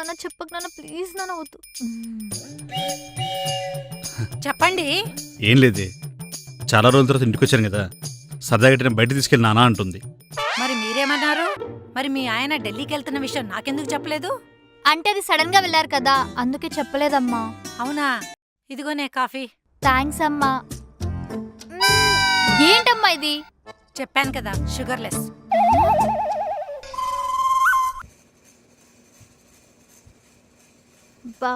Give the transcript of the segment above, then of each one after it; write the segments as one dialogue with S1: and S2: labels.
S1: నాన్న చెప్పకు నాన్న ప్లీజ్ నాన్న వద్దు.
S2: చెప్పండి.
S3: ఏం లేదే, చాలా రోజుల తర్వాత ఇంటికి వచ్చాను కదా, సరదాగా ఎటైనా బయట తీసుకెళ్ళి నానా అంటుంది.
S2: మరి మీరేమన్నారు? మరి మీ ఆయన ఢిల్లీకి వెళ్తున్న విషయం నాకెందుకు చెప్పలేదు?
S1: అంటే అది సడన్ గా వెళ్ళారు కదా అందుకే చెప్పలేదమ్మా.
S2: అవునా? ఇదిగోనే కాఫీ.
S1: థ్యాంక్స్ అమ్మా. ఏంటమ్మా ఇది?
S2: చెప్పాను కదా షుగర్లెస్.
S1: బా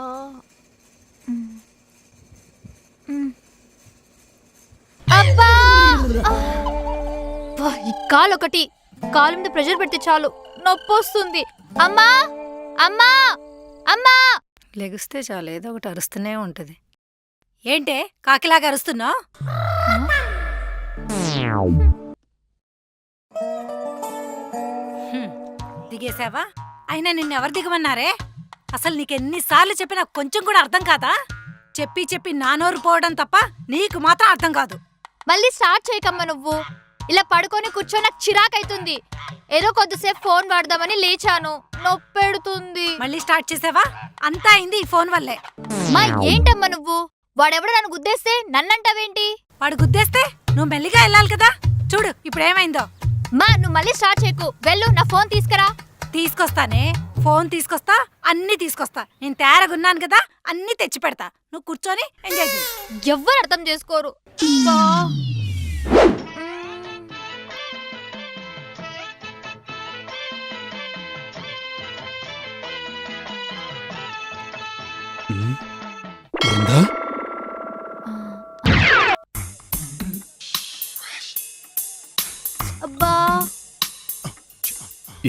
S1: అబ్బా! ఈ కాలు ఒకటి, కాలు మీద ప్రెషర్ పెడితే చాలు నొప్పి వస్తుంది. అమ్మా అమ్మా అమ్మా!
S2: లెగిస్తే చాలు ఏదో ఒకటి అరుస్తూనే ఉంటది. ఏంటే కాకిలాగా అరుస్తున్నావు? దిగేశావా? అయినా నిన్నెవరు దిగమన్నారే? అసలు నీకెన్నిసార్లు చెప్పినా కొంచెం కూడా అర్థం కాదా? చెప్పి చెప్పి నా నోరు పోవడం తప్ప నీకు మాత్రం అర్థం కాదు.
S1: మళ్ళీ స్టార్ట్ చేయకమ్మా. నువ్వు ఇలా పడుకొని కూర్చో నాకు చిరాకైతుంది. ఏదో కొద్దిసేపు ఫోన్ వాడదామని లేచాను, నొప్పెడుతుంది.
S2: మళ్ళీ స్టార్ట్ చేసావా? అంతా అయింది ఈ ఫోన్ వల్లే.
S1: మా ఏంటమ్మా నువ్వు? వాడెవడో నన్ను గుద్దేస్తే నన్నంటావేంటి?
S2: వాడు గుద్దేస్తే నువ్వు మెల్లిగా వెళ్ళాలి కదా. చూడు ఇప్పుడు ఏమైందో.
S1: మా నువ్వు మళ్ళీ స్టార్ట్ చేయకు. వెళ్ళు, నా ఫోన్ తీసుకురా.
S2: తీసుకొస్తానే, ఫోన్ తీసుకొస్తా, అన్ని తీసుకొస్తా. నేను తయారగున్నాను కదా, అన్ని తెచ్చి పెడతా. నువ్వు కూర్చొని ఎంజాయ్ చేయి.
S1: ఎవ్వరు అర్థం చేసుకోరు. అబ్బా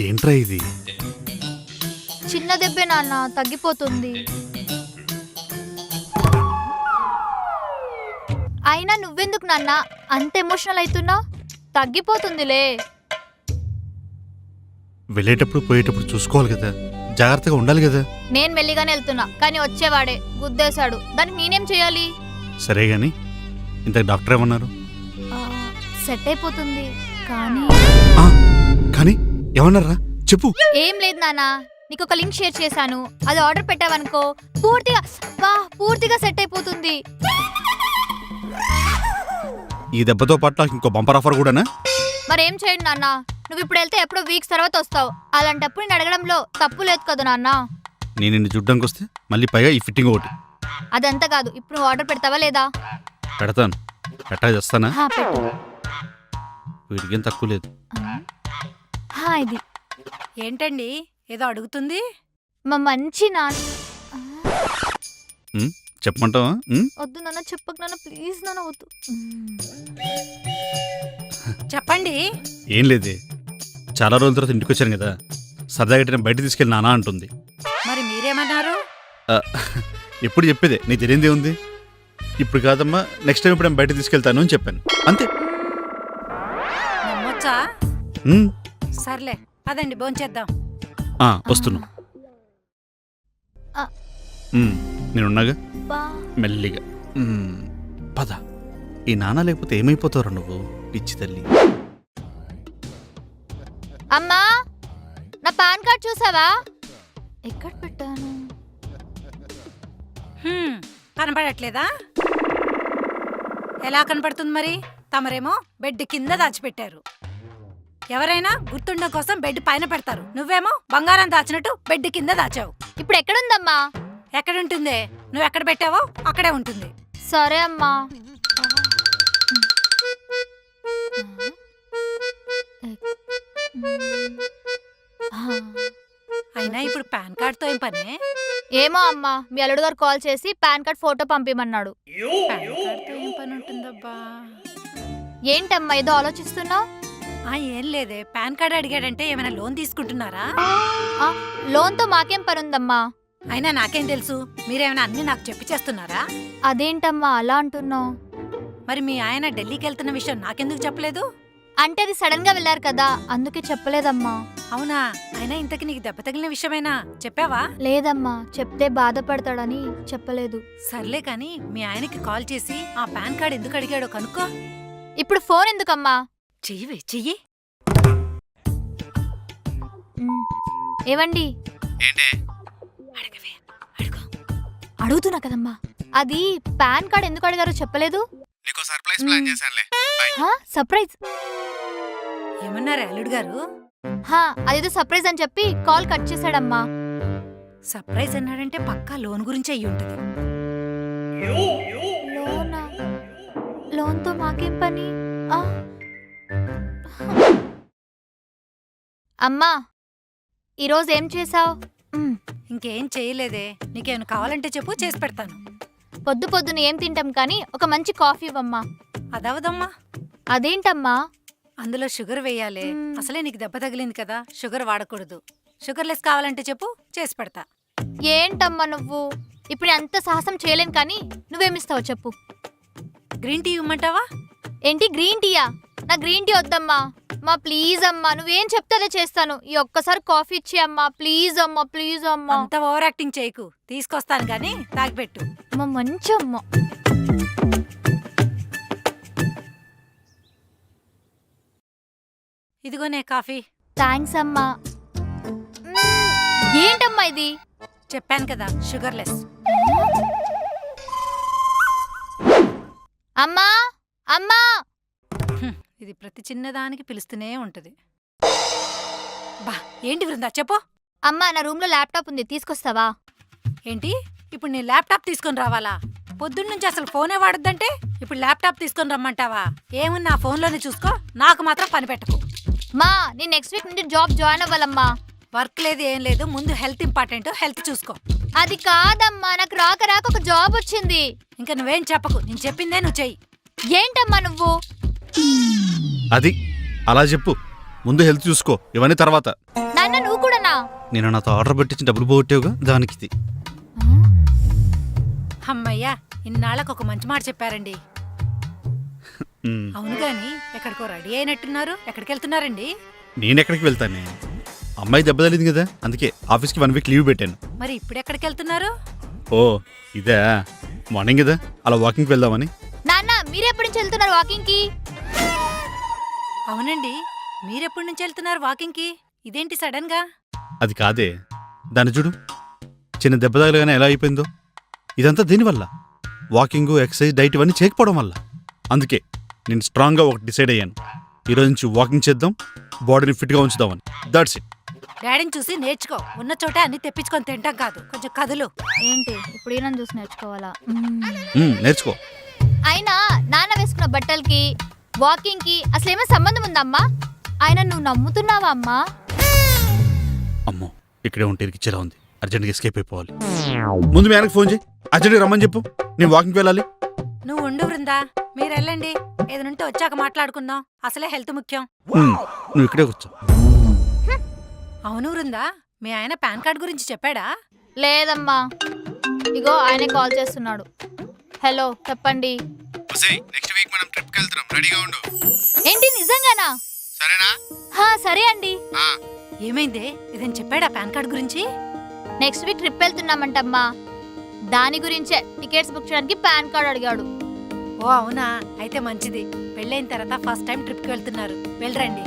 S3: ఏంట్రా ఇది?
S1: చిన్న దెబ్బే నాన్న, తగ్గిపోతుంది. అయినా నువ్వెందుకు నాన్న అంత ఎమోషనల్ అవుతున్నావు? తగ్గిపోతుందిలే.
S3: వెళ్ళేటప్పుడు పోయేటప్పుడు చూసుకోవాలి కదా, జాగ్రత్తగా ఉండాలి కదా.
S1: నేను మెల్లిగానే వెళ్తున్నా, కానీ వచ్చేవాడే గుద్దేశాడు. దానికి నేనేం చేయాలి?
S3: సరే గాని ఇంత డాక్టర్ ఏమన్నారు?
S1: సెట్ అయిపోతుంది కానీ
S3: కానీ ఏమన్నారా చెప్పు.
S1: ఏం లేదు నాన్న, నీకు ఒక లింక్ షేర్ చేశాను, అది ఆర్డర్ పెట్టావనుకో పూర్తిగా సెట్ అయిపోతుంది.
S3: ఈ దెబ్బతో పాటు నాకు ఇంకో బంపర్ ఆఫర్ కూడానా?
S1: మరేం చేయండి నాన్న, నువ్వు ఇప్పుడు వెళ్తే ఎప్పుడో వీక్స్ తర్వాత వస్తావు. అలాంటప్పుడు నేను అడగడంలో తప్పు లేదు కదా నాన్న.
S3: నేను నిన్ను చూడ్డానికి వస్తే మళ్ళీ పైగా ఈ ఫిట్టింగ్ ఒకటి.
S1: అదంతా కాదు, ఇప్పుడు నువ్వు ఆర్డర్ పెడతావా లేదా?
S3: పెడతాను. పెట్టా చేస్తానా?
S1: పెట్టు.
S3: వీడికేం తక్కువ లేదు.
S1: ఇది
S2: ఏంటండి ఏదో అడుగుతుంది?
S1: మా మంచి నాన్న.
S3: చెప్పమంటావా?
S1: వద్దు నాన్న, చెప్పకు నాన్న ప్లీజ్ నాన్న వద్దు.
S2: చెప్పండి.
S3: ఏం లేదే, చాలా రోజుల తర్వాత ఇంటికి వచ్చాను కదా, సరదాగా ఎటైనా బయట తీసుకెళ్ళి నానా అంటుంది.
S2: మరి మీరేమన్నారు?
S3: ఎప్పుడు చెప్పేదే, నీకు తెలియందే ఉంది. ఇప్పుడు కాదమ్మా, నెక్స్ట్ టైం ఇప్పుడు బయట తీసుకెళ్తాను అని చెప్పాను, అంతే.
S2: నమ్మొచ్చా? సర్లే పదండి భోంచేద్దాం.
S3: వస్తున్నా. నేనున్నాగా, మెల్లిగా పద. ఈ నాన్న లేకపోతే ఏమైపోతావురా నువ్వు, పిచ్చి తల్లి.
S1: అమ్మా, నా పాన్ కార్డ్ చూసావా? ఎక్కడ పెట్టాను?
S2: కనపడట్లేదా? ఎలా కనపడుతుంది మరి? తమరేమో బెడ్ కింద దాచిపెట్టారు. ఎవరైనా గుర్తుండడం కోసం బెడ్ పైన పెడతారు, నువ్వేమో బంగారం దాచినట్టు బెడ్ కింద దాచావు.
S1: ఇప్పుడు ఎక్కడుందమ్మా?
S2: ఎక్కడుంటుంది? నువ్వు ఎక్కడ పెట్టావో అక్కడే ఉంటుంది.
S1: సరే అమ్మా.
S2: అయినా ఇప్పుడు పాన్ కార్డ్ తో ఏం పనే?
S1: ఏమో అమ్మా, మీ అల్లుడు గారు కాల్ చేసి పాన్ కార్డ్ ఫోటో పంపిమన్నాడు.
S2: పాన్ కార్డ్ తో ఏం పని ఉంటుందబ్బా?
S1: ఏంటమ్మా ఏదో ఆలోచిస్తున్నావు?
S2: ఏం లేదే, పాన్ కార్డ్ అడిగాడంటే ఏమైనా లోన్ తీసుకుంటున్నారా?
S1: లోన్ తో మాకేం పని ఉందమ్మా?
S2: అయినా నాకేం తెలుసు, మీరేమైనా అన్ని నాకు చెప్పి చేస్తున్నారా?
S1: అదేంటమ్మా అలా అంటున్నావు?
S2: మరి మీ ఆయన ఢిల్లీకి వెళ్తున్న విషయం నాకెందుకు చెప్పలేదు?
S1: అంటే అది సడన్ గా వెళ్ళారు కదా అందుకే చెప్పలేదమ్మా.
S2: అవునా? అయినా ఇంతకి నీకు దెబ్బ తగిలిన విషయమైనా చెప్పావా?
S1: లేదమ్మా, చెప్తే బాధపడతాడని చెప్పలేదు.
S2: సర్లే కాని మీ ఆయనకి కాల్ చేసి ఆ పాన్ కార్డ్ ఎందుకు అడిగాడో కనుక్కో.
S1: ఇప్పుడు ఫోన్ ఎందుకమ్మా?
S2: చెయ్యి చెయ్యి.
S1: ఏవండి, అడుగుతున్నా కదమ్మా. అది పాన్ కార్డ్ ఎందుకు అడిగారో చెప్పలేదు.
S3: నీకో సర్ప్రైజ్ ప్లాన్ చేశానులే.
S1: హా, సర్ప్రైజ్.
S2: ఏమన్నారు అల్లుడు గారు?
S1: హా, అదేదో సర్ప్రైజ్ అని చెప్పి కాల్ కట్ చేశాడమ్మా.
S2: సర్ప్రైజ్ అన్నాడంటే పక్కా లోన్ గురించి అయ్యి ఉంటది.
S1: లోనా? లోన్తో మాకేం పని? ఆ. అమ్మా, ఈరోజు ఏం చేసావు?
S2: ఇంకేం చేయలేదే. నీకేమైనా కావాలంటే చెప్పు, చేసి పెడతాను.
S1: పొద్దు పొద్దున ఏం తింటాం కానీ ఒక మంచి కాఫీ ఇవ్వమ్మా.
S2: అదవదమ్మా.
S1: అదేంటమ్మా?
S2: అందులో షుగర్ వేయాలి.
S1: మ్మ్.
S2: అసలే నీకు దెబ్బ తగిలింది కదా, షుగర్ వాడకూడదు. షుగర్లెస్ కావాలంటే చెప్పు, చేసి పెడతా.
S1: ఏంటమ్మా నువ్వు? ఇప్పుడు అంత సాహసం చేయలేను కానీ నువ్వేమిస్తావు చెప్పు.
S2: గ్రీన్ టీ ఇవ్వమంటావా?
S1: ఏంటి గ్రీన్ టీయా? నా గ్రీన్ టీ వద్దమ్మా. మా ప్లీజ్ అమ్మా, నువ్వేం చెప్తాదే చేస్తాను. ఈ ఒక్కసారి కాఫీ ఇచ్చి అమ్మా, ప్లీజ్ అమ్మా, ప్లీజ్ అమ్మా.
S2: అంత ఓవర్ యాక్టింగ్ చేయకు, తీసుకొస్తాను గానీ తాగిపెట్టు.
S1: అమ్మ మంచి అమ్మ.
S2: ఇదిగోనే కాఫీ.
S1: థ్యాంక్స్ అమ్మా. ఏంటమ్మా ఇది?
S2: చెప్పాను కదా, షుగర్లెస్.
S1: అమ్మా, అమ్మా.
S2: ఇది ప్రతి చిన్నదానికి పిలుస్తూనే ఉంటది. బా, ఏంటి వృందా చెప్పు.
S1: అమ్మా, నా రూమ్ లో ల్యాప్టాప్ ఉంది, తీసుకొస్తావా?
S2: ఏంటి ఇప్పుడు నీ ల్యాప్టాప్ తీసుకొని రావాలా? పొద్దున్నుంచి అసలు ఫోనే వాడొద్దంటే ఇప్పుడు ల్యాప్టాప్ తీసుకొని రమ్మంటావా? ఏమున్నా ఫోన్లోనే చూసుకో, నాకు మాత్రం పని పెట్టకు.
S1: మా, నేను నెక్స్ట్ వీక్ నుండి జాబ్ జాయిన్ అవ్వాలమ్మా.
S2: వర్క్ లేదు ఏం లేదు, ముందు హెల్త్ ఇంపార్టెంట్, హెల్త్ చూసుకో.
S1: అది కాదమ్మా, నాకు రాక రాక ఒక జాబ్ వచ్చింది.
S2: ఇంకా నువ్వేం చెప్పకు, నేను చెప్పిందే నువ్వు చెయ్యి.
S1: ఏంటమ్మా నువ్వు?
S3: అది అలా చెప్పు. ముందు హెల్త్ చూసుకో, ఇవన్నీ తర్వాత.
S1: నాన్న నువ్వు కూడానా?
S3: నేను నాతో ఆర్డర్ పెట్టించి డబ్బులు పోగొట్టేవుగా, దానికి ఇది.
S2: అమ్మయ్యా, ఇన్నాళ్ళకు ఒక మంచి మాట చెప్పారండి.
S3: మ్,
S2: అవును గాని ఎక్కడికో రెడీ అయినట్టున్నారు, ఎక్కడికి వెళ్తున్నారండి?
S3: నేనెక్కడికి వెళ్తానే? అమ్మాయి దెబ్బ తగిలింది కదా, అందుకే ఆఫీస్కి 1 వీక్ లీవ్ పెట్టాను.
S2: మరి ఇప్పుడు ఎక్కడికి వెళ్తున్నారు?
S3: ఓ ఇదే, మార్నింగ్ కదా అలా వాకింగ్కి వెళ్దామని.
S1: నాన్న, మీరెప్పటి నుంచి వెళ్తున్నారు వాకింగ్ కి?
S2: అవునండి, మీరెప్పటి నుంచి వెళ్తున్నారు వాకింగ్ కి? ఇదేంటి సడన్ గా?
S3: అది కాదే, దాన్ని చూడు, చిన్న దెబ్బ తగలగానే ఎలా అయిపోయిందో. ఇదంతా దీనివల్ల వాకింగ్, ఎక్సర్సైజ్, డైట్ ఇవన్నీ చేయకపోవడం వల్ల. అందుకే నేను స్ట్రాంగ్గా ఒకటి డిసైడ్ అయ్యాను. ఈరోజు నుంచి వాకింగ్ చేద్దాం, బాడీని ఫిట్గా ఉంచుదామని. That's it.
S2: డాడీని చూసి నేర్చుకో, ఉన్న చోటే అన్ని తెప్పించుకొని తింటాం కాదు, కొంచెం కదులు.
S1: ఏంటి ఇప్పుడు ఈయన చూసి నేర్చుకోవాలా?
S3: నేర్చుకో.
S1: అయినా నాన్న వేసుకున్న బట్టలకి వాకింగ్ కి అసలు ఏమైనా సంబంధం ఉందమ్మా? ఆయన నువ్వు నమ్ముతున్నావా అమ్మా?
S3: అమ్మో, ఇక్కడే ఉంటే ఇరికిచ్చేలా ఉంది. అర్జెంట్గా ఎస్కేప్ అయిపోవాలి. ముందు మీ ఆయనకు ఫోన్ చేయి, అర్జెంట్గా రమ్మని చెప్పు. నేను వాకింగ్కి వెళ్ళాలి.
S2: నువ్వు ఉండు వృందా, మీరు వెళ్ళండి. ఏదనుంటే వచ్చాక మాట్లాడుకుందాం, అసలే హెల్త్ ముఖ్యం.
S3: నువ్వు ఇక్కడే కూర్చో.
S2: అవును వృందా, మీ ఆయన పాన్ కార్డ్ గురించి చెప్పాడా?
S1: లేదమ్మా, ఇగో ఆయనే కాల్ చేస్తున్నాడు. హలో, చెప్పండి.
S3: నెక్స్ట్ వీక్ మనం ట్రిప్కి వెళ్తున్నాం, రెడీగా ఉండు.
S1: ఏంటి నిజంగానా?
S3: సరేనా?
S1: హా, సరే అండి.
S2: ఏమైందే, ఏదని చెప్పాడా పాన్ కార్డ్ గురించి?
S1: నెక్స్ట్ వీక్ ట్రిప్ వెళ్తున్నామంటమ్మా, దాని గురించే టికెట్స్ బుక్ చేయడానికి పాన్ కార్డ్ అడిగాడు.
S2: ఓ అవునా, అయితే మంచిది. పెళ్ళైన తర్వాత ఫస్ట్ టైం ట్రిప్కి వెళ్తున్నారు, వెళ్ళరండి.